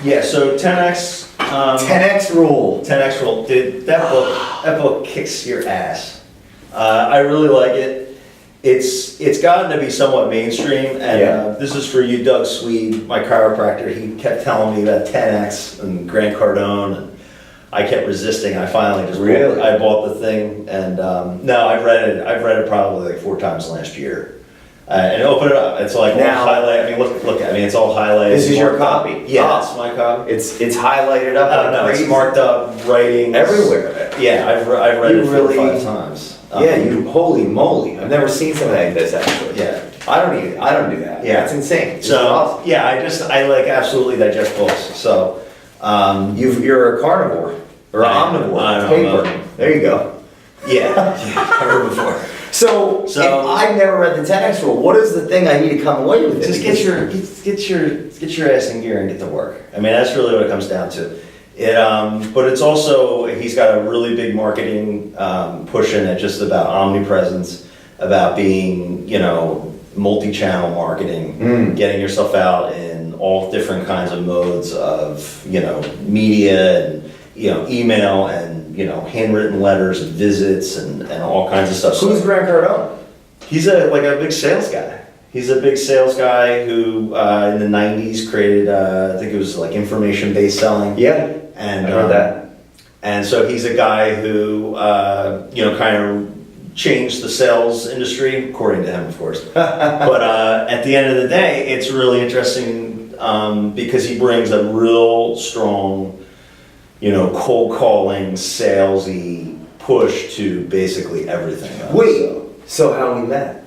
Yeah, so 10X, 10X rule. 10X rule, dude, that book kicks your ass. I really like it. It's gotten to be somewhat mainstream, and this is for you, Doug Swede, my chiropractor. He kept telling me about 10X and Grant Cardone, and I kept resisting. I finally just bought the thing, and no, I've read it probably like 4 times last year. And open it up. It's like all highlight. I mean, look. I mean, it's all highlighted. This is your copy. Yeah, it's my copy. It's highlighted up. I don't know. It's marked up, writing everywhere. Yeah, I've read it 4 or 5 times. Yeah, you holy moly! I've never seen something like this actually. Yeah, I don't do that. Yeah, it's insane. It's so awesome. yeah, I like absolutely digest books. So you're a carnivore or omnivore. Paper. There you go. Yeah, I heard before. So if I've never read the 10X rule, what is the thing I need to come away with? Just get your ass in gear and get to work. I mean, that's really what it comes down to. But it's also, he's got a really big marketing push in it, just about omnipresence, about being, multi-channel marketing, getting yourself out in all different kinds of modes of, media and, email and, handwritten letters and visits and all kinds of stuff. Who's Grant Cardone? He's a big sales guy. He's a big sales guy who in the 90s created, I think it was like information-based selling. Yeah, and I heard that. And so he's a guy who, kind of changed the sales industry, according to him, of course. But at the end of the day, it's really interesting because he brings a real strong, cold calling, salesy push to basically everything. Wait, so how we met?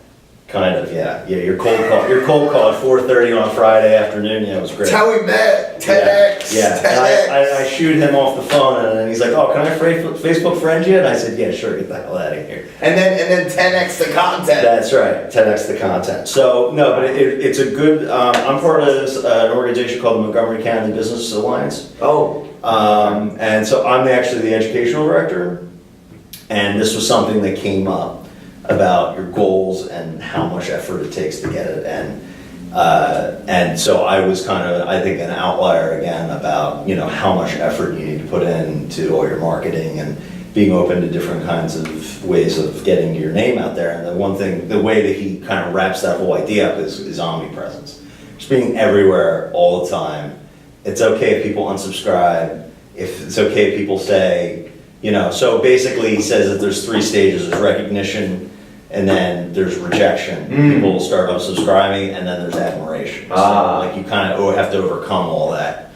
Kind of, yeah. Yeah, your cold call at 4:30 on Friday afternoon, yeah, it was great. That's how we met, 10X. Yeah, 10X. And I shoot him off the phone, and then he's like, "Oh, can I Facebook friend you?" And I said, "Yeah, sure, get the hell out of here." And then 10X the content. That's right, 10X the content. So, no, but it's a good, I'm part of an organization called the Montgomery County Business Alliance. Oh. And so I'm actually the educational director, and this was something that came up about your goals and how much effort it takes to get it, and so I was kind of, I think, an outlier again about how much effort you need to put into all your marketing and being open to different kinds of ways of getting your name out there. And the way that he kind of wraps that whole idea up is omnipresence, just being everywhere all the time. It's okay if people unsubscribe. If it's okay if people say, so basically he says that there's 3 stages: there's recognition, and then there's rejection. People will start unsubscribing, and then there's admiration. So like you kind of have to overcome all that.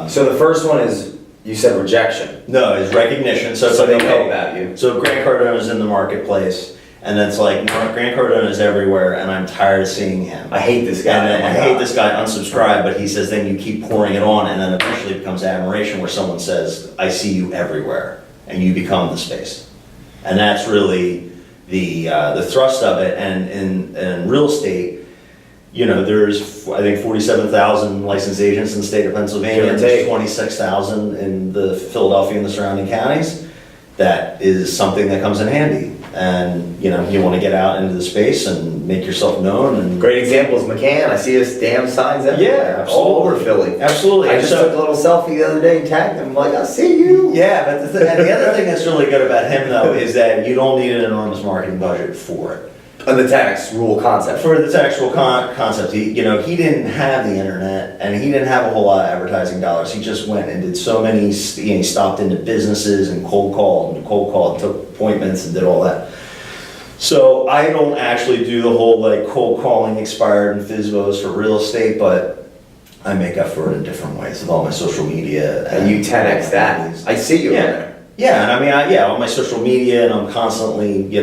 So the first one is, you said rejection. No, it's recognition. So it's they like, know about you. So Grant Cardone is in the marketplace, and then it's like, Grant Cardone is everywhere, and I'm tired of seeing him. I hate this guy. And then I hate this guy, unsubscribe, but he says then you keep pouring it on, and then eventually it becomes admiration where someone says, I see you everywhere, and you become the space. And that's really the thrust of it. And in real estate, there's, I think, 47,000 licensed agents in the state of Pennsylvania, and there's 26,000 in the Philadelphia and the surrounding counties. That is something that comes in handy. And, you want to get out into the space and make yourself known. And great example is McCann. I see his damn signs everywhere. Yeah, absolutely. All over Philly. Absolutely. I just took a little selfie the other day and tagged him. I'm like, I see you. Yeah, but the other thing that's really good about him, though, is that you don't need an enormous marketing budget for it. The 10X rule concept. For the 10X rule concept, he didn't have the internet, and he didn't have a whole lot of advertising dollars. He just went and did so many, he stopped into businesses and cold called, took appointments and did all that. So I don't actually do the whole like cold calling expired and FSBOs for real estate, but I make up for it in different ways with all my social media. And you 10X that. I see you there. Yeah, and I mean, on my social media, and I'm constantly,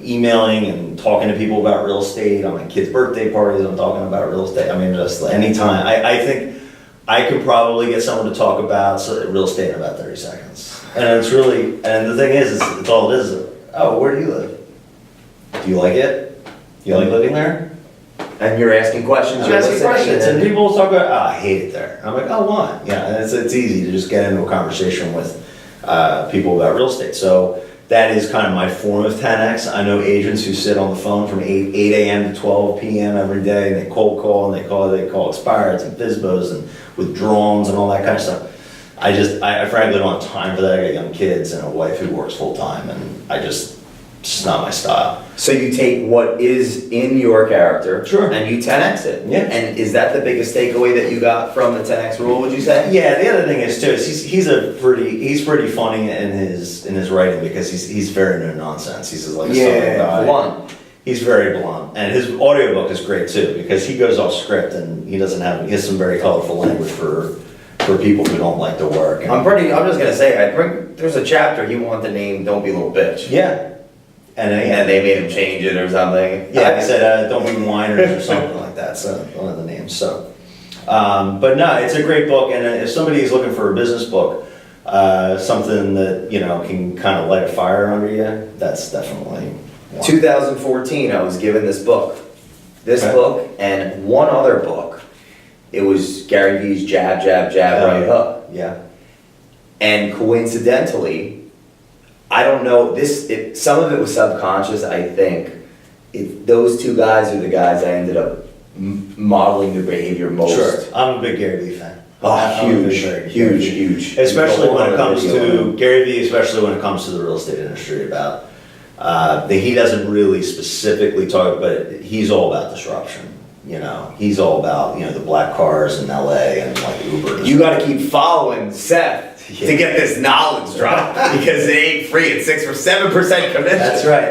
emailing and talking to people about real estate. On my kids' birthday parties, I'm talking about real estate. I mean, just anytime. I think I could probably get someone to talk about real estate in about 30 seconds. And it's really, and the thing is, it's all it is. Oh, where do you live? Do you like it? Do you like living there? And you're asking questions. You're asking questions, and people will talk about, I hate it there. I'm like, oh, why? Yeah, and it's easy to just get into a conversation with people about real estate. So that is kind of my form of 10X. I know agents who sit on the phone from 8 a.m. to 12 p.m. every day, and they cold call, and they call expireds and FSBOs and with drones and all that kind of stuff. I frankly don't have time for that. I got young kids and a wife who works full time, and it's just not my style. So you take what is in your character, Sure. and you 10x it. Yeah. And is that the biggest takeaway that you got from the 10x rule? Would you say? Yeah. The other thing is too, is he's pretty funny in his writing because he's very no nonsense. He's like a southern guy. Blunt. He's very blunt, and his audiobook is great too because he goes off script and he has some very colorful language for people who don't like to work. I'm just gonna say, there's a chapter he wanted to name "Don't Be a Little Bitch." Yeah. And they made him change it or something. Yeah, he said, "Don't be whiners" or something like that. So one of the names. So, but no, it's a great book, and if somebody is looking for a business book, something that can kind of light a fire under you, that's definitely one. 2014, I was given this book, Okay. book, and one other book. It was Gary Vee's Jab, Jab, Jab, Right Hook. Yeah. And coincidentally, I don't know, some of it was subconscious, I think. Those two guys are the guys I ended up modeling their behavior most. Sure. I'm a big Gary Vee fan. Huge. Especially when it comes to Gary Vee, especially when it comes to the real estate industry. About he doesn't really specifically talk, but he's all about disruption. He's all about the black cars in LA and like Uber. You got to keep following Seth to get this knowledge drop because it ain't free. It's 6 or 7% commission. That's right.